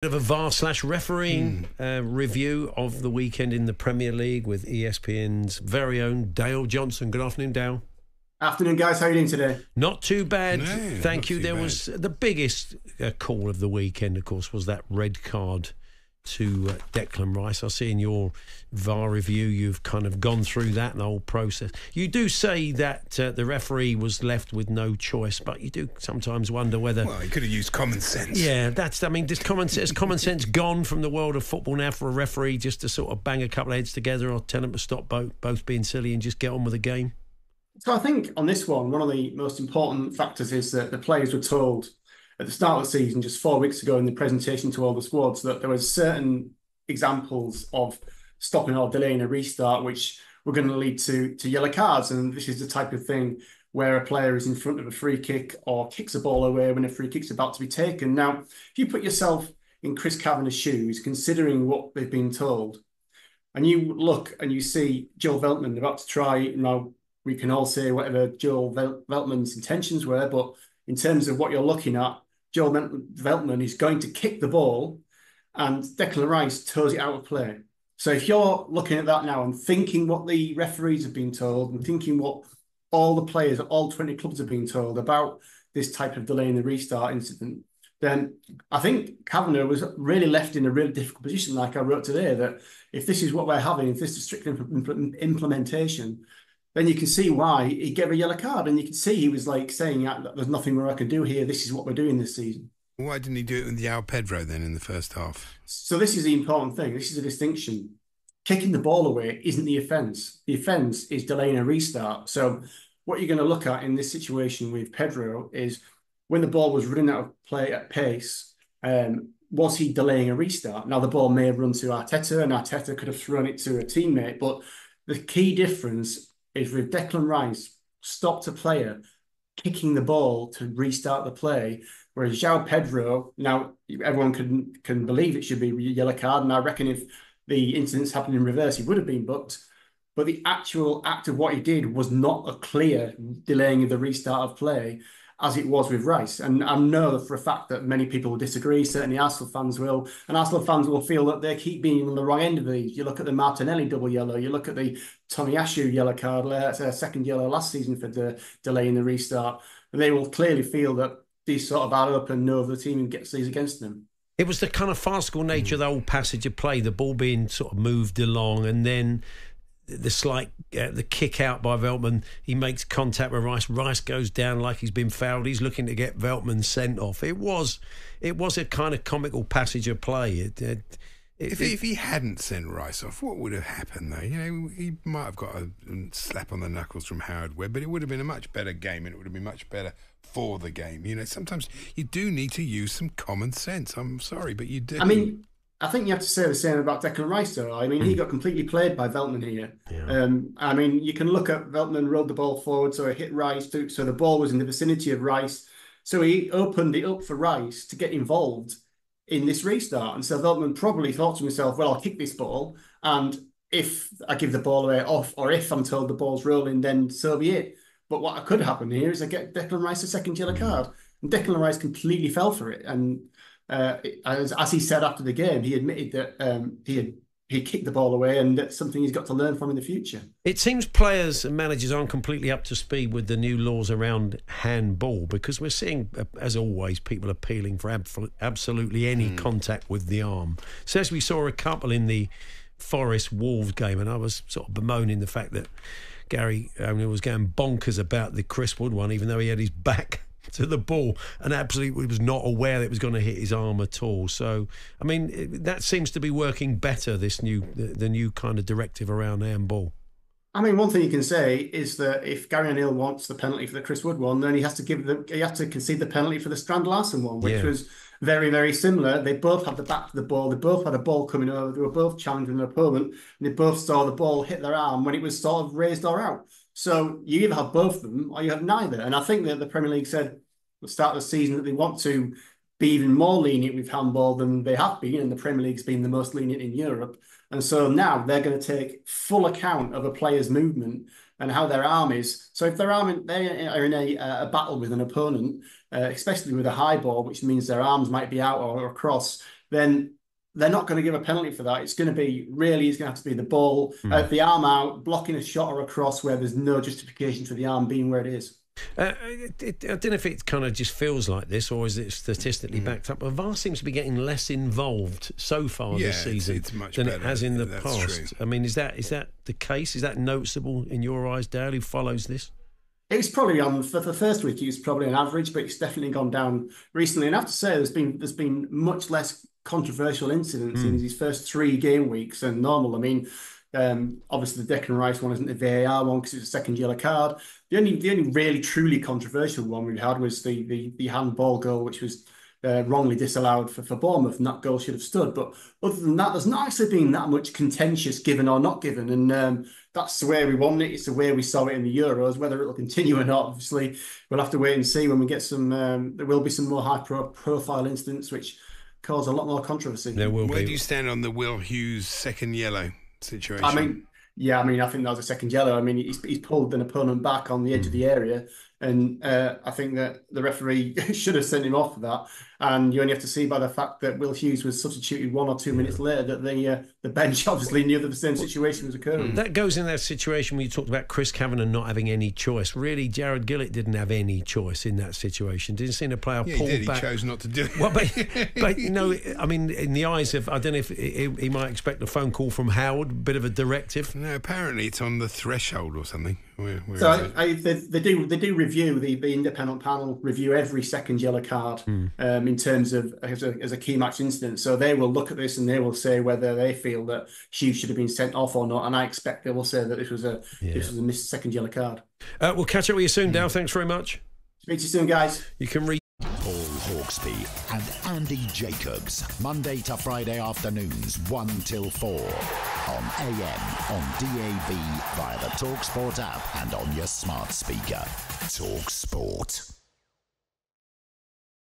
Of a VAR/refereeing review of the weekend in the Premier League with ESPN's very own Dale Johnson. Good afternoon, Dale. Afternoon, guys. How are you doing today? Not too bad, No, thank you. too There bad. was the biggest call of the weekend, of course, was that red card to Declan Rice. I see in your VAR review you've kind of gone through that and the whole process. You do say that the referee was left with no choice, but you do sometimes wonder whether... Well, he could have used common sense. Yeah, does common sense gone from the world of football now for a referee just to sort of bang a couple of heads together or tell them to stop both being silly and just get on with the game? So I think on this one of the most important factors is that the players were told at the start of the season, just 4 weeks ago in the presentation to all the squads, that there were certain examples of stopping or delaying a restart which were going to lead to yellow cards. And this is the type of thing where a player is in front of a free kick or kicks a ball away when a free kick's about to be taken. Now, if you put yourself in Chris Kavanagh's shoes, considering what they've been told, and you look and you see Joel Veltman about to try, now we can all say whatever Joel Veltman's intentions were, but in terms of what you're looking at, Joel Veltman is going to kick the ball and Declan Rice toes it out of play. So if you're looking at that now and thinking what the referees have been told and thinking what all the players at all 20 clubs have been told about this type of delay in the restart incident, then I think Kavanagh was really left in a really difficult position, like I wrote today, that if this is what we're having, if this is strict implementation, then you can see why he gave a yellow card. And you can see he was like saying, there's nothing more I can do here. This is what we're doing this season. Why didn't he do it with João Pedro then in the first half? So this is the important thing. This is a distinction. Kicking the ball away isn't the offence. The offence is delaying a restart. So what you're going to look at in this situation with Pedro is when the ball was running out of play at pace, was he delaying a restart? Now, the ball may have run to Arteta and Arteta could have thrown it to a teammate, but the key difference is with Declan Rice stopped a player kicking the ball to restart the play, whereas João Pedro, now everyone can believe it should be a yellow card, and I reckon if the incidents happened in reverse, he would have been booked. But the actual act of what he did was not a clear delaying of the restart of play, as it was with Rice. And I know for a fact that many people will disagree, certainly Arsenal fans will, and Arsenal fans will feel that they keep being on the wrong end of these. You look at the Martinelli double yellow, you look at the Tomiyasu yellow card, second yellow last season for the delay in the restart, and they will clearly feel that these sort of add up and know the team gets these against them. It was the kind of farcical nature of the whole passage of play, the ball being sort of moved along, and then the slight the kick out by Veltman. He makes contact with Rice. Rice goes down like he's been fouled. He's looking to get Veltman sent off. It was a kind of comical passage of play. If he hadn't sent Rice off, what would have happened though? You know, he might have got a slap on the knuckles from Howard Webb, but it would have been a much better game, and it would have been much better for the game. You know, sometimes you do need to use some common sense. I'm sorry, but you do. I mean, I think you have to say the same about Declan Rice, though. I mean, he got completely played by Veltman here. Yeah. I mean, you can look at Veltman rolled the ball forward, so it hit Rice, so the ball was in the vicinity of Rice. So he opened it up for Rice to get involved in this restart. And so Veltman probably thought to himself, well, I'll kick this ball, and if I give the ball away off, or if I'm told the ball's rolling, then so be it. But what could happen here is I get Declan Rice a second yellow card. And Declan Rice completely fell for it. And as he said after the game, he admitted that he kicked the ball away, and that's something he's got to learn from in the future. It seems players and managers aren't completely up to speed with the new laws around handball, because we're seeing, as always, people appealing for absolutely any contact with the arm. So as we saw a couple in the Forest Wolves game, and I was sort of bemoaning the fact that Gary O'Neill was going bonkers about the Chris Wood one, even though he had his back to the ball and absolutely was not aware that it was going to hit his arm at all. So, I mean, that seems to be working better, the new kind of directive around handball. I mean, one thing you can say is that if Gary O'Neill wants the penalty for the Chris Wood one, then he has to concede the penalty for the Strand Larsen one, which was very, very similar. They both had the back to the ball. They both had a ball coming over. They were both challenging their opponent, and they both saw the ball hit their arm when it was sort of raised or out. So you either have both of them or you have neither. And I think that the Premier League said at the start of the season that they want to be even more lenient with handball than they have been, and the Premier League's been the most lenient in Europe. And so now they're going to take full account of a player's movement and how their arm is. So if they are in a battle with an opponent, especially with a high ball, which means their arms might be out or across, then they're not going to give a penalty for that. It's going to have to be the ball, the arm out, blocking a shot or a cross where there's no justification for the arm being where it is. I don't know if it kind of just feels like this, or is it statistically backed up? But VAR seems to be getting less involved so far this season it's much than better. it has in the That's past. true. I mean, is that the case? Is that noticeable in your eyes, Dale, who follows this? It's probably for the first week. It's probably an average, but it's definitely gone down recently. And I have to say, there's been much less controversial incidents in these first 3 game weeks than normal. I mean, obviously the Declan Rice one isn't a VAR one because it's a second yellow card. The only really truly controversial one we had was the handball goal, which was wrongly disallowed for Bournemouth, and that goal should have stood. But other than that, there's not actually been that much contentious given or not given, and that's the way we want it. It's the way we saw it in the Euros. Whether it'll continue or not, obviously, we'll have to wait and see when we get some. There will be some more high-profile incidents which cause a lot more controversy. There will be. Where do you stand on the Will Hughes second yellow situation? I think that was a second yellow. I mean, he's pulled an opponent back on the edge of the area, and I think that the referee should have sent him off for that. And you only have to see by the fact that Will Hughes was substituted 1 or 2 minutes later that the bench obviously knew that the same situation was occurring. That goes in that situation where you talked about Chris Kavanagh not having any choice. Really, Jared Gillett didn't have any choice in that situation. Didn't see a player pull back. He chose not to do it. Well, but you know, I mean, in the eyes of, I don't know if he might expect a phone call from Howard, a bit of a directive. No, apparently it's on the threshold or something. Where So they do review the independent panel review every second yellow card in terms of as a key match incident. So they will look at this and they will say whether they feel that Hughes should have been sent off or not. And I expect they will say that this was a missed second yellow card. We'll catch up with you soon, Dale. Thanks very much. Speak to you soon, guys. You can read Paul Hawksbee and Andy Jacobs, Monday to Friday afternoons 1 till 4 on AM, on DAB, via the talkSPORT app and on your smart speaker. talkSPORT.